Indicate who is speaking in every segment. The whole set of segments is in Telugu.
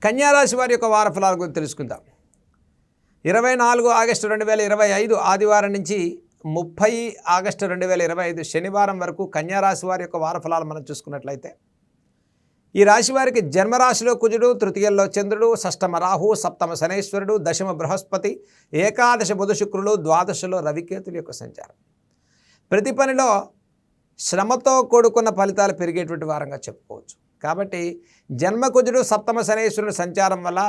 Speaker 1: కన్యారాశి వారి యొక్క వార ఫలాల గురించి తెలుసుకుందాం. 24 ఆగస్టు 2025 ఆదివారం నుంచి 30 ఆగస్టు 2025 శనివారం వరకు కన్యారాశి వారి యొక్క వార ఫలాలు మనం చూసుకున్నట్లయితే, ఈ రాశి వారికి జన్మరాశిలో కుజుడు, తృతీయంలో చంద్రుడు, షష్టమ రాహు, సప్తమ శనేశ్వరుడు, దశమ బృహస్పతి, ఏకాదశ బుధ శుక్రులు, ద్వాదశలో రవికేతుల యొక్క సంచారం. ప్రతి పనిలో శ్రమతో కూడుకున్న ఫలితాలు పెరిగేటువంటి వారంగా చెప్పుకోవచ్చు. కాబట్టి జన్మకుజుడు, సప్తమ శనేశ్వరుడు సంచారం వల్ల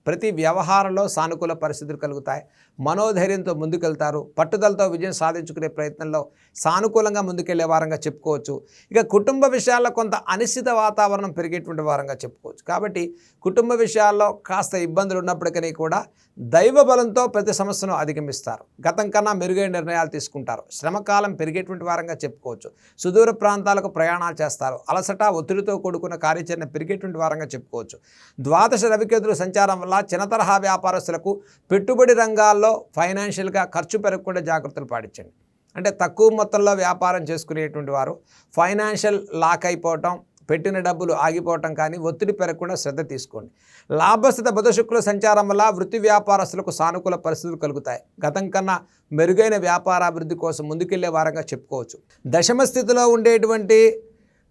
Speaker 1: ప్రతి వ్యవహారంలో సానుకూల పరిస్థితులు కలుగుతాయి. మనోధైర్యంతో ముందుకెళ్తారు. పట్టుదలతో విజయం సాధించుకునే ప్రయత్నంలో సానుకూలంగా ముందుకెళ్లే వారంగా చెప్పుకోవచ్చు. ఇక కుటుంబ విషయాల్లో కొంత అనిశ్చిత వాతావరణం పెరిగేటువంటి వారంగా చెప్పుకోవచ్చు. కాబట్టి కుటుంబ విషయాల్లో కాస్త ఇబ్బందులు ఉన్నప్పటికీ కూడా దైవ బలంతో ప్రతి సమస్యను అధిగమిస్తారు. గతం కన్నా మెరుగైన నిర్ణయాలు తీసుకుంటారు. శ్రమకాలం పెరిగేటువంటి వారంగా చెప్పుకోవచ్చు. సుదూర ప్రాంతాలకు ప్రయాణాలు చేస్తారు. అలసట, ఒత్తిడితో కూడుకున్న కార్యాచరణ పెరిగేటువంటి వారంగా చెప్పుకోవచ్చు. ద్వాదశ రవికేతుల సంచారం వల్ల చిన్న తరహా వ్యాపారస్తులకు పెట్టుబడి రంగాల్లో ఫైనాన్షియల్గా ఖర్చు పెరగకుండా జాగ్రత్తలు పాటించండి. అంటే తక్కువ మొత్తంలో వ్యాపారం చేసుకునేటువంటి వారు ఫైనాన్షియల్ లాక్ అయిపోవటం, పెట్టిన డబ్బులు ఆగిపోవటం కానీ ఒత్తిడి పెరగకుండా శ్రద్ధ తీసుకోండి. లాభస్థిత బుధ శుక్రుల సంచారం వల్ల వృత్తి వ్యాపారస్తులకు సానుకూల పరిస్థితులు కలుగుతాయి. గతం కన్నా మెరుగైన వ్యాపారాభివృద్ధి కోసం ముందుకెళ్లే వారంగా చెప్పుకోవచ్చు. దశమ స్థితిలో ఉండేటువంటి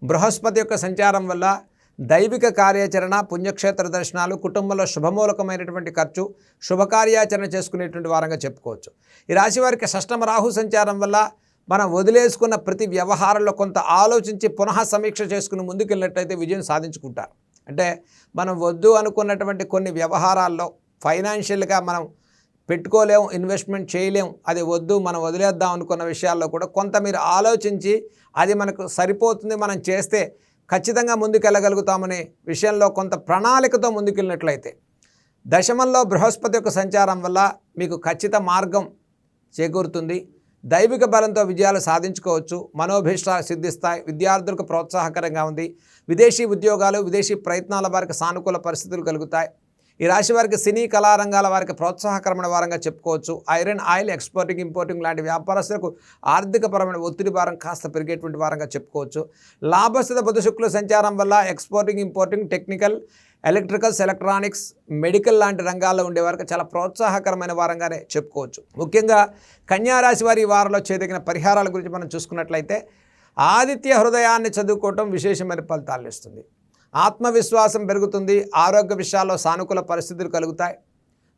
Speaker 1: బృహస్పతి యొక్క సంచారం వల్ల దైవిక కార్యాచరణ, పుణ్యక్షేత్ర దర్శనాలు, కుటుంబంలో శుభమూలకమైనటువంటి ఖర్చు, శుభకార్యాచరణ చేసుకునేటువంటి వారంగా చెప్పుకోవచ్చు. ఈ రాశి వారికి షష్టమ రాహు సంచారం వల్ల మనం వదిలేసుకున్న ప్రతి వ్యవహారంలో కొంత ఆలోచించి పునః సమీక్ష చేసుకుని ముందుకెళ్ళినట్టయితే విజయం సాధించుకుంటారు. అంటే మనం వద్దు అనుకున్నటువంటి కొన్ని వ్యవహారాల్లో ఫైనాన్షియల్గా మనం పెట్టుకోలేం, ఇన్వెస్ట్మెంట్ చేయలేం, అది వద్దు మనం వదిలేద్దాం అనుకున్న విషయాల్లో కూడా కొంత మీరు ఆలోచించి అది మనకు సరిపోతుంది, మనం చేస్తే ఖచ్చితంగా ముందుకెళ్ళగలుగుతామనే విషయంలో కొంత ప్రణాళికతో ముందుకెళ్ళినట్లయితే దశమంలో బృహస్పతి యొక్క సంచారం వల్ల మీకు ఖచ్చిత మార్గం చేకూరుతుంది. దైవిక బలంతో విజయాలు సాధించుకోవచ్చు. మనోభీష్టాలు సిద్ధిస్తాయి. విద్యార్థులకు ప్రోత్సాహకరంగా ఉంది. విదేశీ ఉద్యోగాలు, విదేశీ ప్రయత్నాల వారికి సానుకూల పరిస్థితులు కలుగుతాయి. ఈ రాశి వారికి సినీ కళారంగాల వారికి ప్రోత్సాహకరమైన వారంగా చెప్పుకోవచ్చు. ఐరన్, ఆయిల్, ఎక్స్పోర్టింగ్, ఇంపోర్టింగ్ లాంటి వ్యాపారస్తులకు ఆర్థికపరమైన ఒత్తిడి భారం కాస్త పెరిగేటువంటి వారంగా చెప్పుకోవచ్చు. లాభస్థిత బుధ శుక్రుల సంచారం వల్ల exporting, importing, technical, electricals, electronics, medical లాంటి రంగాల్లో ఉండే వారికి చాలా ప్రోత్సాహకరమైన వారంగానే చెప్పుకోవచ్చు. ముఖ్యంగా కన్యారాశి వారి ఈ వారంలో చేయదగిన పరిహారాల గురించి మనం చూసుకున్నట్లయితే, ఆదిత్య హృదయాన్ని చదువుకోవటం విశేషమైన ఫలితాలను ఇస్తుంది. ఆత్మవిశ్వాసం పెరుగుతుంది. ఆరోగ్య విషయాల్లో సానుకూల పరిస్థితులు కలుగుతాయి.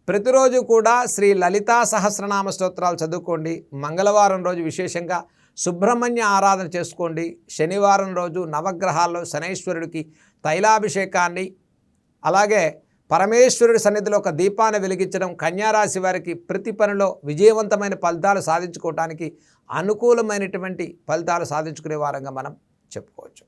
Speaker 1: ప్రతిరోజు కూడా శ్రీ లలితా సహస్రనామ స్తోత్రాలు చదువుకోండి. మంగళవారం రోజు విశేషంగా సుబ్రహ్మణ్య ఆరాధన చేసుకోండి. శనివారం రోజు నవగ్రహాల్లో శనైశ్వరుడికి తైలాభిషేకాన్ని, అలాగే పరమేశ్వరుడి సన్నిధిలో ఒక దీపాన్ని వెలిగించడం కన్యారాశి వారికి ప్రతి పనిలో విజయవంతమైన ఫలితాలు సాధించుకోవటానికి అనుకూలమైనటువంటి ఫలితాలు సాధించుకునే వారంగా మనం చెప్పుకోవచ్చు.